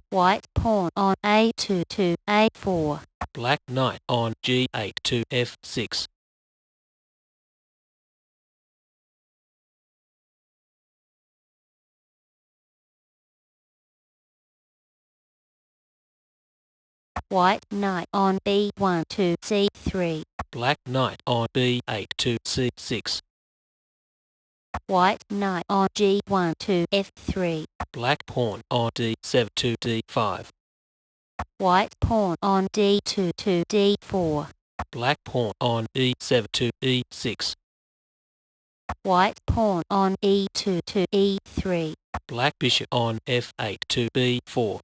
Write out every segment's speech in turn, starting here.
White pawn on a2 to a4. Black knight on g8 to f6. White knight on b1 to c3. Black knight on b8 to c6. White knight on g1 to f3. Black pawn on d7 to d5. White pawn on d2 to d4. Black pawn on e7 to e6. White pawn on e2 to e3. Black bishop on f8 to b4.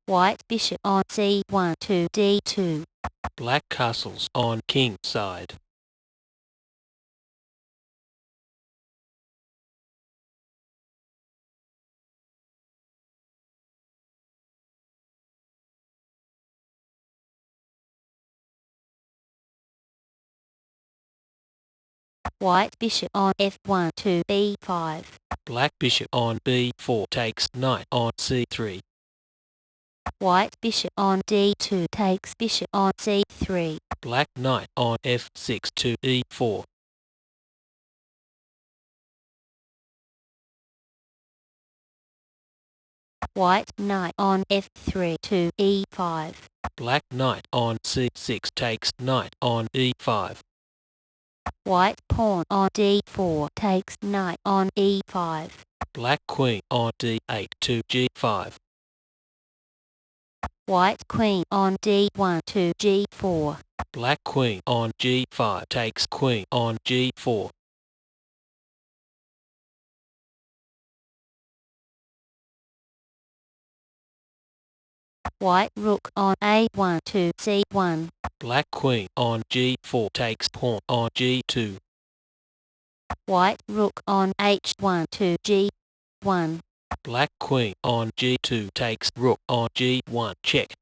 White bishop on c1 to d2. Black castles on king side. White bishop on f1 to b5. Black bishop on b4 takes knight on c3. White bishop on d2 takes bishop on c3. Black knight on f6 to e4. White knight on f3 to e5. Black knight on c6 takes knight on e5. White pawn on d4 takes knight on e5. Black queen on d8 to g5. White queen on d1 to g4. Black queen on g5 takes queen on g4. White rook on a1 to c1. Black queen on g4 takes pawn on g2. White rook on h1 to g1. Black queen on g2 takes rook on g1 check.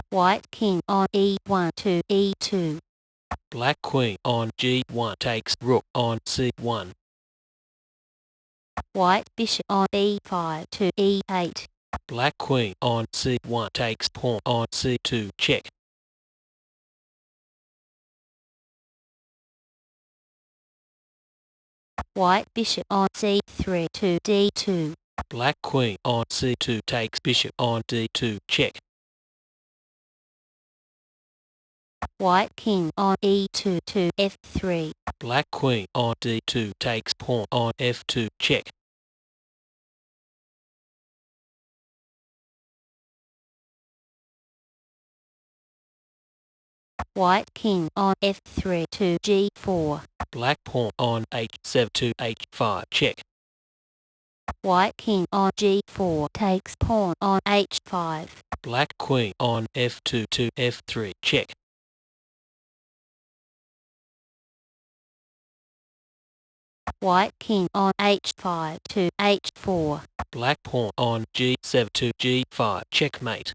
White king on e1 to e2. Black queen on g1 takes rook on c1. White bishop on b5 to e8. Black queen on c1 takes pawn on c2 check. White bishop on c3 to d2. Black queen on c2 takes bishop on d2 check. White king on e2 to f3. Black queen on d2 takes pawn on f2 check. White king on f3 to g4. Black pawn on h7 to h5 check. White king on g4 takes pawn on h5. Black queen on f2 to f3 check. White king on h5 to h4. Black pawn on g7 to g5 checkmate.